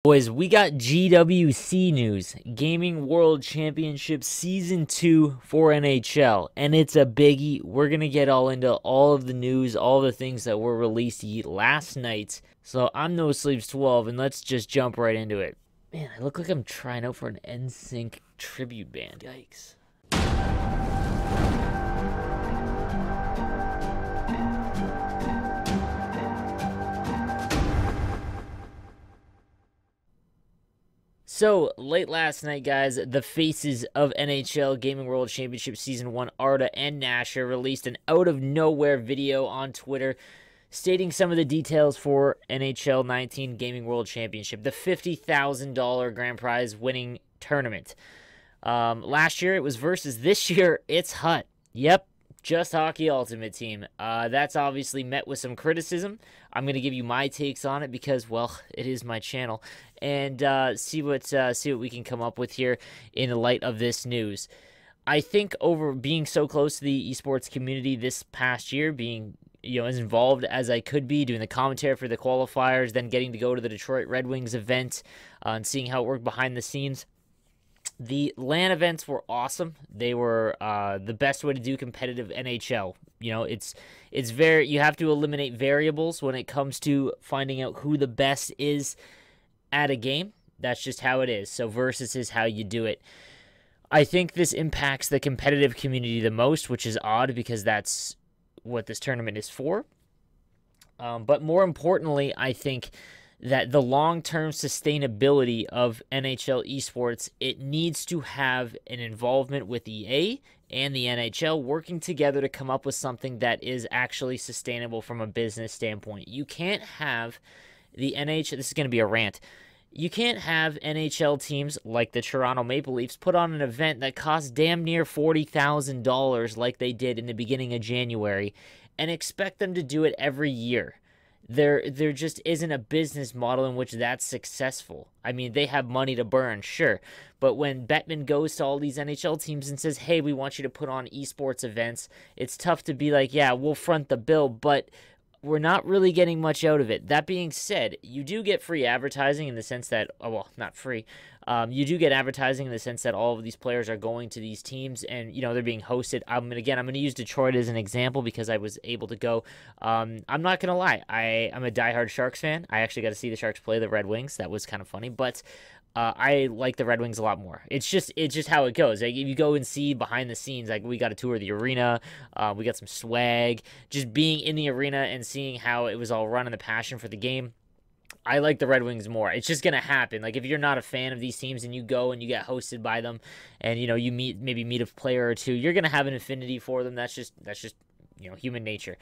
Boys, we got GWC news, Gaming World Championship Season 2 for NHL, and it's a biggie. We're going to get all into all of the news, all the things that were released last night. So I'm No Sleeves 12, and let's just jump right into it. Man, I look like I'm trying out for an NSYNC tribute band. Yikes. So, late last night, guys, the faces of NHL Gaming World Championship Season 1, Arda and Nasher, released an out-of-nowhere video on Twitter stating some of the details for NHL 19 Gaming World Championship, the $50,000 grand prize winning tournament. Last year, it was versus. This year, it's HUT. Yep. Just Hockey Ultimate Team. That's obviously met with some criticism. I'm going to give you my takes on it because, well, it is my channel. And see what we can come up with here in the light of this news. I think over being so close to the esports community this past year, being as involved as I could be, doing the commentary for the qualifiers, then getting to go to the Detroit Red Wings event and seeing how it worked behind the scenes. The LAN events were awesome. They were the best way to do competitive NHL. It's very, you have to eliminate variables when it comes to finding out who the best is at a game. That's just how it is. So versus is how you do it. I think this impacts the competitive community the most, which is odd because that's what this tournament is for. But more importantly, I think that the long-term sustainability of NHL esports, it needs to have an involvement with EA and the NHL working together to come up with something that is actually sustainable from a business standpoint. You can't have the NHL, this is going to be a rant, you can't have NHL teams like the Toronto Maple Leafs put on an event that costs damn near $40,000 like they did in the beginning of January and expect them to do it every year. There just isn't a business model in which that's successful. I mean, they have money to burn, sure. But when Bettman goes to all these NHL teams and says, hey, we want you to put on esports events, it's tough to be like, yeah, we'll front the bill, but we're not really getting much out of it. That being said, you do get free advertising in the sense that, oh, well, not free. You do get advertising in the sense that all of these players are going to these teams and, they're being hosted. I'm going to use Detroit as an example because I was able to go. I'm not going to lie. I'm a diehard Sharks fan. I actually got to see the Sharks play the Red Wings. That was kind of funny, but I like the Red Wings a lot more. It's just how it goes. Like, if you go and see behind the scenes, like we got to tour the arena, we got some swag. Just being in the arena and seeing how it was all run and the passion for the game, I like the Red Wings more. It's just gonna happen. Like, if you're not a fan of these teams and you go and you get hosted by them, and you meet a player or two, you're gonna have an affinity for them. That's just human nature.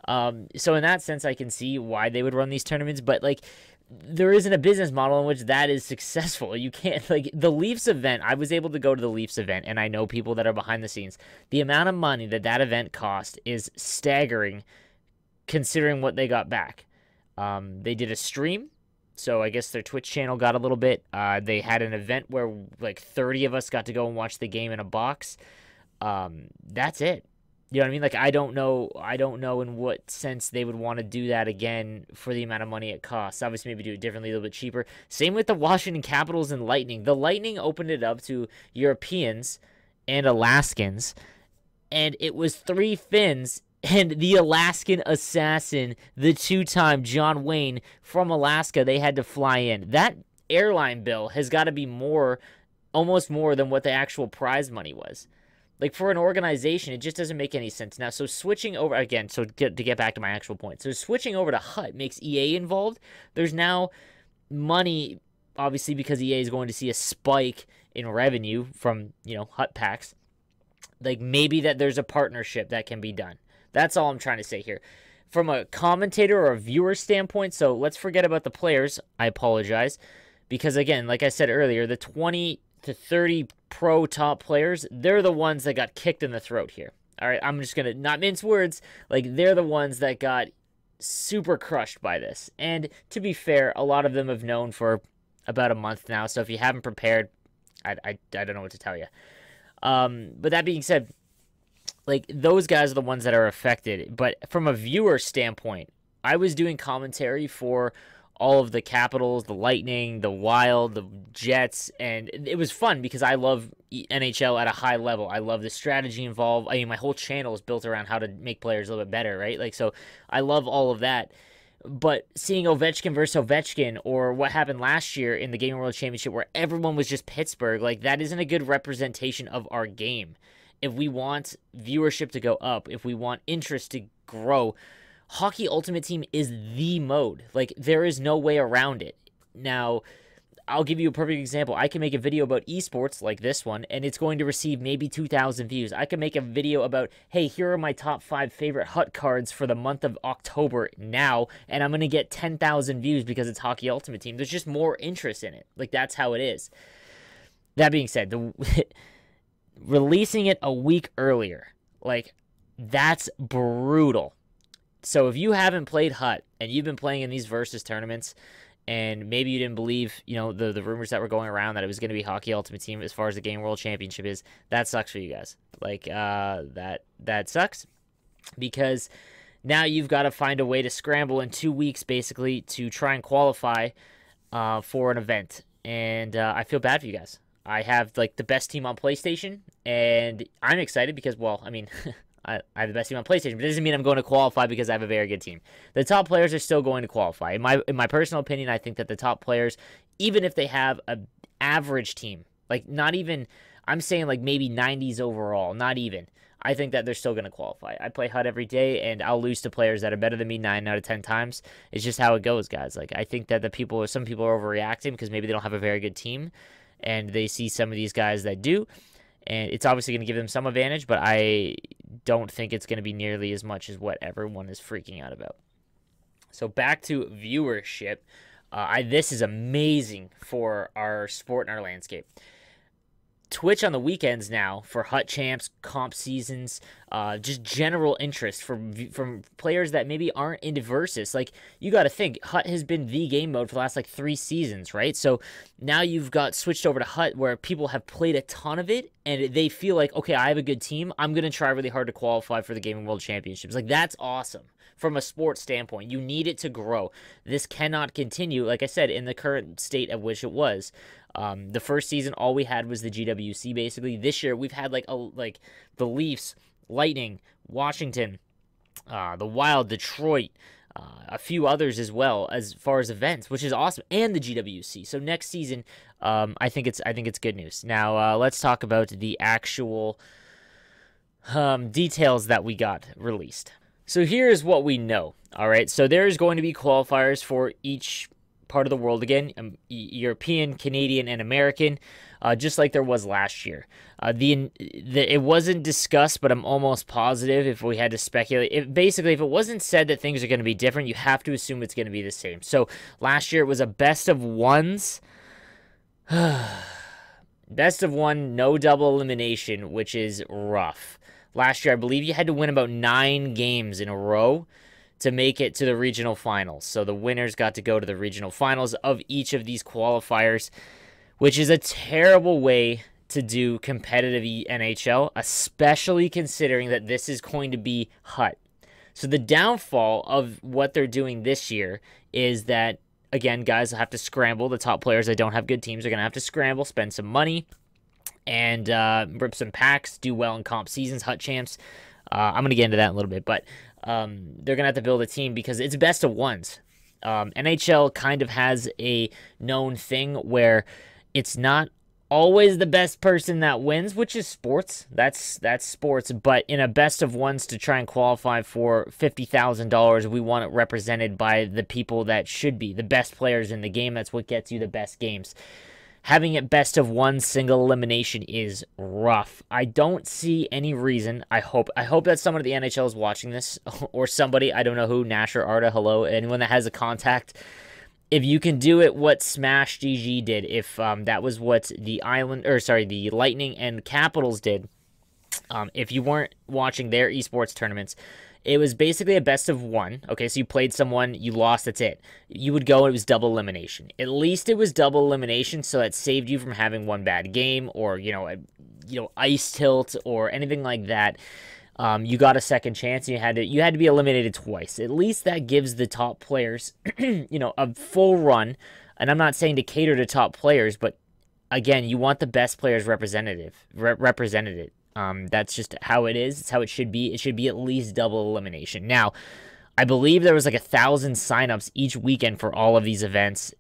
So in that sense, I can see why they would run these tournaments, but like, there isn't a business model in which that is successful. You can't, like, the Leafs event, I was able to go to the Leafs event, and I know people that are behind the scenes. The amount of money that event cost is staggering considering what they got back. They did a stream, so I guess their Twitch channel got a little bit. They had an event where like 30 of us got to go and watch the game in a box. That's it. You know what I mean? Like, I don't know in what sense they would want to do that again for the amount of money it costs. Obviously, maybe do it differently, a little bit cheaper. Same with the Washington Capitals and Lightning. The Lightning opened it up to Europeans and Alaskans, and it was 3 Finns and the Alaskan assassin, the 2-time John Wayne from Alaska. They had to fly in. That airline bill has got to be almost more than what the actual prize money was. Like, for an organization, it just doesn't make any sense. Now, so switching over, again, to get back to my actual point. So switching over to HUT makes EA involved. There's now money, obviously, because EA is going to see a spike in revenue from, HUT packs. Like, maybe that there's a partnership that can be done. That's all I'm trying to say here. From a commentator or a viewer standpoint, so let's forget about the players. I apologize. Because, again, like I said earlier, the 20 to 30 pro top players, they're the ones that got kicked in the throat here. All right, I'm just going to not mince words. Like, they're the ones that got super crushed by this. And to be fair, a lot of them have known for about a month now. So if you haven't prepared, I don't know what to tell you. But that being said, like, those guys are the ones that are affected. But from a viewer standpoint, I was doing commentary for all of the Capitals, the Lightning, the Wild, the Jets, and it was fun because I love NHL at a high level. I love the strategy involved. I mean, my whole channel is built around how to make players a little bit better, right? Like, so I love all of that. But seeing Ovechkin versus Ovechkin, or what happened last year in the Gaming World Championship where everyone was just Pittsburgh, like, that isn't a good representation of our game. If we want viewership to go up, if we want interest to grow, Hockey Ultimate Team is the mode. Like, there is no way around it. Now, I'll give you a perfect example. I can make a video about esports like this one, and it's going to receive maybe 2,000 views. I can make a video about, hey, here are my top 5 favorite HUT cards for the month of October now, and I'm going to get 10,000 views because it's Hockey Ultimate Team. There's just more interest in it. Like, that's how it is. That being said, releasing it a week earlier, like, that's brutal. So if you haven't played HUT, and you've been playing in these Versus tournaments, and maybe you didn't believe, you know, the rumors that were going around that it was going to be Hockey Ultimate Team as far as the Game World Championship is, that sucks for you guys. Like, that sucks because now you've got to find a way to scramble in 2 weeks, basically, to try and qualify for an event. And I feel bad for you guys. I have, like, the best team on PlayStation, and I'm excited because, well, I mean... I have the best team on PlayStation, but it doesn't mean I'm going to qualify because I have a very good team. The top players are still going to qualify. In my personal opinion, I think that the top players, even if they have an average team, like not even, I'm saying like maybe 90s overall, not even, I think that they're still going to qualify. I play HUT every day, and I'll lose to players that are better than me 9 out of 10 times. It's just how it goes, guys. Like, I think that some people are overreacting because maybe they don't have a very good team, and they see some of these guys that do. And it's obviously going to give them some advantage, but I don't think it's going to be nearly as much as what everyone is freaking out about. So back to viewership. This is amazing for our sport and our landscape. Twitch on the weekends now for HUT champs, comp seasons, just general interest from players that maybe aren't into Versus. Like, you got to think, HUT has been the game mode for the last, like, 3 seasons, right? So now you've got switched over to HUT where people have played a ton of it, and they feel like, okay, I have a good team. I'm going to try really hard to qualify for the Gaming World Championships. Like, that's awesome. From a sports standpoint, you need it to grow. This cannot continue, like I said, in the current state of which it was. The first season, all we had was the GWC, basically. This year, we've had, like the Leafs, Lightning, Washington, the Wild, Detroit, a few others as well, as far as events, which is awesome, and the GWC. So next season, I think it's good news. Now, let's talk about the actual details that we got released. So here's what we know, all right? So there's going to be qualifiers for each part of the world again, European, Canadian, and American, just like there was last year. It wasn't discussed, but I'm almost positive if we had to speculate. Basically, if it wasn't said that things are going to be different, you have to assume it's going to be the same. So last year it was a best of ones. Best of one, no double elimination, which is rough. Last year, I believe you had to win about 9 games in a row to make it to the regional finals. So the winners got to go to the regional finals of each of these qualifiers, which is a terrible way to do competitive NHL, especially considering that this is going to be HUT. So the downfall of what they're doing this year is that, again, guys will have to scramble. The top players that don't have good teams are going to have to scramble, spend some money, and rip some packs, do well in comp seasons, HUT champs. I'm going to get into that in a little bit, but they're going to have to build a team because it's best of ones. NHL kind of has a known thing where it's not always the best person that wins, which is sports. That's sports, but in a best of ones to try and qualify for $50,000, we want it represented by the people that should be the best players in the game. That's what gets you the best games. Having it best of one single elimination is rough. I don't see any reason. I hope that someone at the NHL is watching this, or somebody, I don't know who, Nash or Arda, hello, anyone that has a contact. If you can do it what Smash GG did, if that was what the the Lightning and Capitals did, if you weren't watching their esports tournaments, it was basically a best of one. Okay, so you played someone, you lost, that's it. You would go, it was double elimination. At least it was double elimination, so that saved you from having one bad game or, ice tilt or anything like that. You got a second chance. And you had to be eliminated twice. At least that gives the top players, a full run. And I'm not saying to cater to top players, but again, you want the best players represented. That's just how it is. It's how it should be. It should be at least double elimination. Now, I believe there was like 1,000 signups each weekend for all of these events.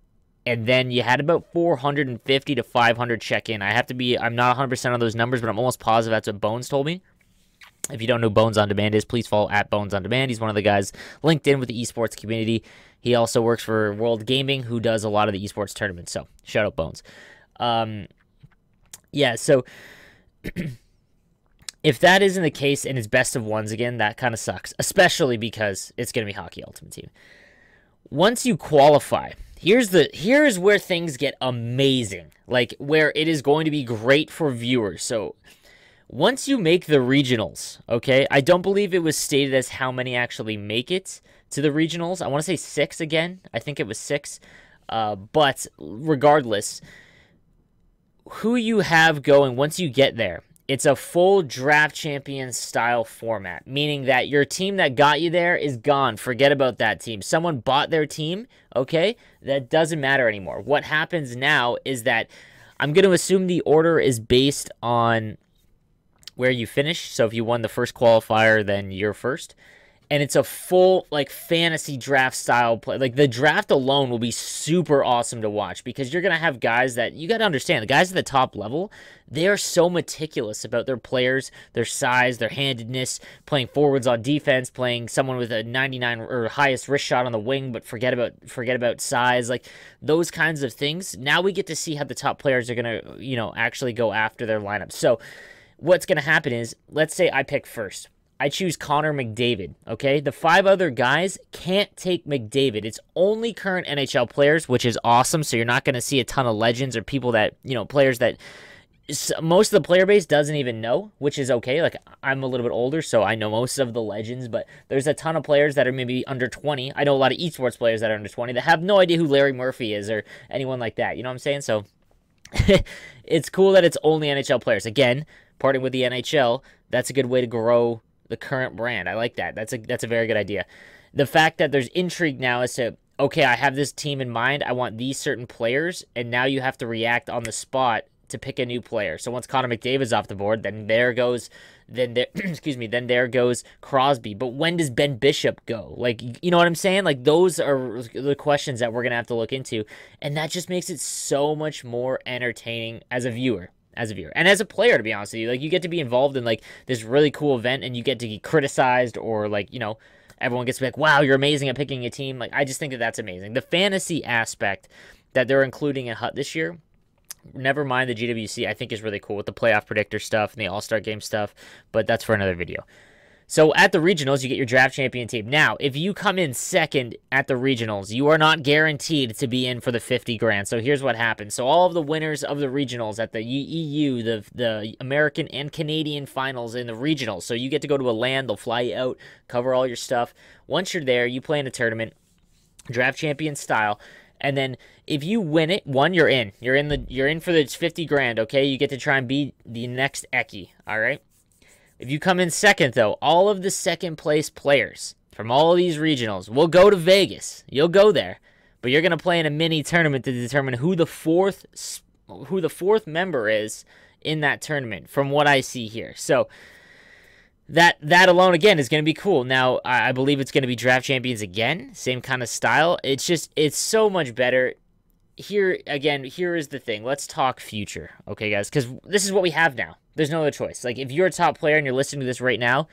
And then you had about 450 to 500 check-in. I'm not 100% on those numbers, but I'm almost positive that's what Bones told me. If you don't know who Bones on Demand is, please follow at Bones on Demand. He's one of the guys linked in with the esports community. He also works for World Gaming, who does a lot of the esports tournaments. So, shout out Bones. So if that isn't the case and it's best of ones again, that kind of sucks, especially because it's going to be Hockey Ultimate Team. Once you qualify, here's where things get amazing, like where it is going to be great for viewers. So once you make the regionals, okay, I don't believe it was stated as how many actually make it to the regionals. I want to say 6 again. I think it was 6. But regardless, who you have going once you get there, it's a full draft champion style format, meaning that your team that got you there is gone. Forget about that team. Someone bought their team, okay? That doesn't matter anymore. What happens now is that I'm going to assume the order is based on where you finish. So if you won the first qualifier, then you're first. And it's a full, like, fantasy draft style play. Like, the draft alone will be super awesome to watch because you're going to have guys that, you got to understand, the guys at the top level, they are so meticulous about their players, their size, their handedness, playing forwards on defense, playing someone with a 99 or highest wrist shot on the wing, but forget about size, like, those kinds of things. Now we get to see how the top players are going to, actually go after their lineup. So what's going to happen is, let's say I pick first. I choose Connor McDavid, okay? The 5 other guys can't take McDavid. It's only current NHL players, which is awesome, so you're not going to see a ton of legends or people that, players that most of the player base doesn't even know, which is okay. Like, I'm a little bit older, so I know most of the legends, but there's a ton of players that are maybe under 20. I know a lot of esports players that are under 20 that have no idea who Larry Murphy is or anyone like that. You know what I'm saying? So it's cool that it's only NHL players. Again, partnering with the NHL, that's a good way to grow the current brand. I like that. That's a very good idea. The fact that there's intrigue now as to, okay, I have this team in mind. I want these certain players, and now you have to react on the spot to pick a new player. So once Connor McDavid's off the board, then there goes Crosby. But when does Ben Bishop go? Like, you know what I'm saying? Like, those are the questions that we're going to have to look into, and that just makes it so much more entertaining as a viewer. And as a player, to be honest with you, like, you get to be involved in, like, this really cool event, and you get to get criticized, or, like, everyone gets to be like, wow, you're amazing at picking a team. Like, I just think that that's amazing. The fantasy aspect that they're including in HUT this year, never mind the GWC, I think is really cool with the playoff predictor stuff and the all-star game stuff, but that's for another video. So at the regionals, you get your draft champion team. Now, if you come in second at the regionals, you are not guaranteed to be in for the 50 grand. So here's what happens. So all of the winners of the regionals at the EU, the American and Canadian finals in the regionals. So you get to go to a LAN, they'll fly you out, cover all your stuff. Once you're there, you play in a tournament, draft champion style. And then if you win it, you're in. You're in for the 50 grand, okay? You get to try and be the next Eki, all right? If you come in second, though, all of the second-place players from all of these regionals will go to Vegas. You'll go there, but you're going to play in a mini tournament to determine who the fourth member is in that tournament, from what I see here. So that alone, again, is going to be cool. Now, I believe it's going to be draft champions again, same kind of style. It's so much better. Here is the thing. Let's talk future, okay, guys? Because this is what we have now. There's no other choice. Like, if you're a top player and you're listening to this right now,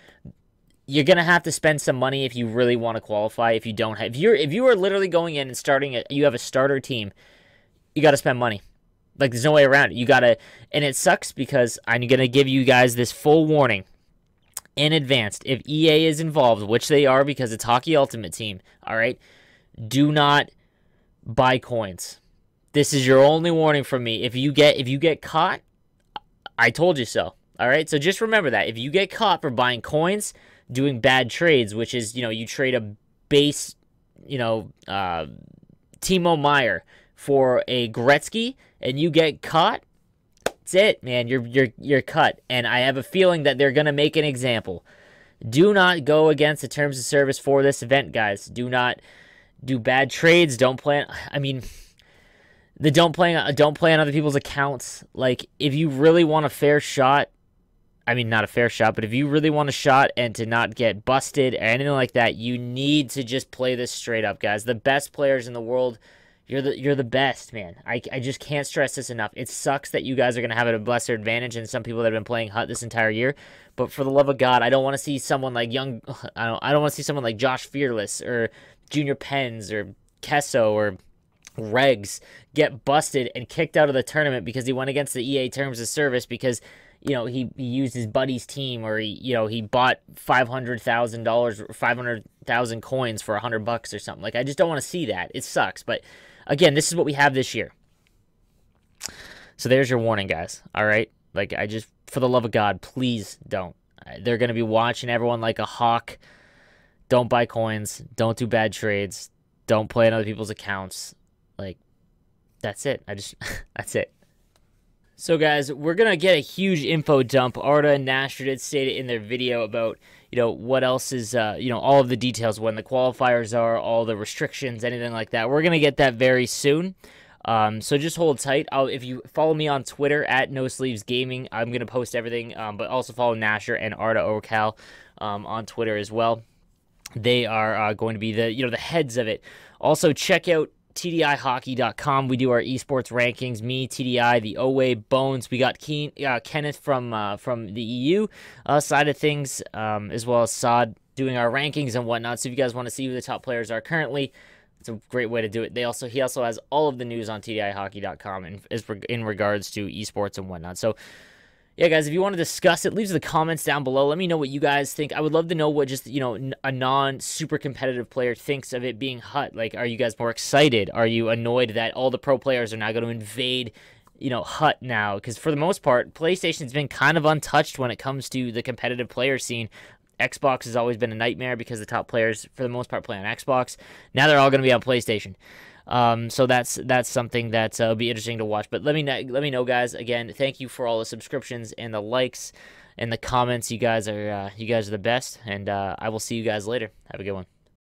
you're gonna have to spend some money if you really want to qualify. If you are literally going in and you have a starter team, you got to spend money. Like, there's no way around it. And it sucks because I'm gonna give you guys this full warning in advance. If EA is involved, which they are because it's Hockey Ultimate Team, all right, do not buy coins. This is your only warning from me. If you get caught, I told you so. All right? So just remember that. If you get caught for buying coins, doing bad trades, which is, you trade a base, Timo Meyer for a Gretzky, and you get caught, that's it, man. You're cut. And I have a feeling that they're going to make an example. Do not go against the terms of service for this event, guys. Do not do bad trades. Don't play. I mean, don't play on other people's accounts. Like, if you really want a fair shot, I mean, not a fair shot, but if you really want a shot and to not get busted or anything like that, you need to just play this straight up, guys. The best players in the world, you're the best, man. I just can't stress this enough. It sucks that you guys are going to have a lesser advantage than some people that have been playing Hut this entire year. But for the love of God, I don't want to see someone like I don't want to see someone like Josh Fearless or Junior Pens or Kesso or Regs get busted and kicked out of the tournament because he went against the EA terms of service because, you know, he used his buddy's team, or he bought $500,000, 500,000 coins for $100 or something. Like, I just don't want to see that. It sucks. But again, this is what we have this year. So there's your warning, guys. All right. Like, for the love of God, please don't. They're going to be watching everyone like a hawk. Don't buy coins. Don't do bad trades. Don't play on other people's accounts. Like, that's it. That's it. So, guys, we're going to get a huge info dump. Arda and Nasher did state it in their video about, what else is, all of the details, when the qualifiers are, all the restrictions, anything like that. We're going to get that very soon. So just hold tight. If you follow me on Twitter at NoSleevesGaming, I'm going to post everything, but also follow Nasher and Arda Orcal on Twitter as well. They are going to be the heads of it. Also, check out TDIHockey.com. We do our esports rankings. Me, TDI, the Owe, Bones. We got Kenneth from the EU side of things, as well as Saad doing our rankings and whatnot. So if you guys want to see who the top players are currently, it's a great way to do it. He also has all of the news on TDIHockey.com in regards to esports and whatnot. So yeah, guys, if you want to discuss it, leave the comments down below. Let me know what you guys think. I would love to know what just, a non-super competitive player thinks of it being Hut. Like, are you guys more excited? Are you annoyed that all the pro players are now going to invade, Hut now? Because for the most part, PlayStation's been kind of untouched when it comes to the competitive player scene. Xbox has always been a nightmare because the top players, for the most part, play on Xbox. Now they're all going to be on PlayStation. So that's something that will be interesting to watch. But let me know, guys. Again, thank you for all the subscriptions and the likes and the comments. You guys are the best, and I will see you guys later. Have a good one.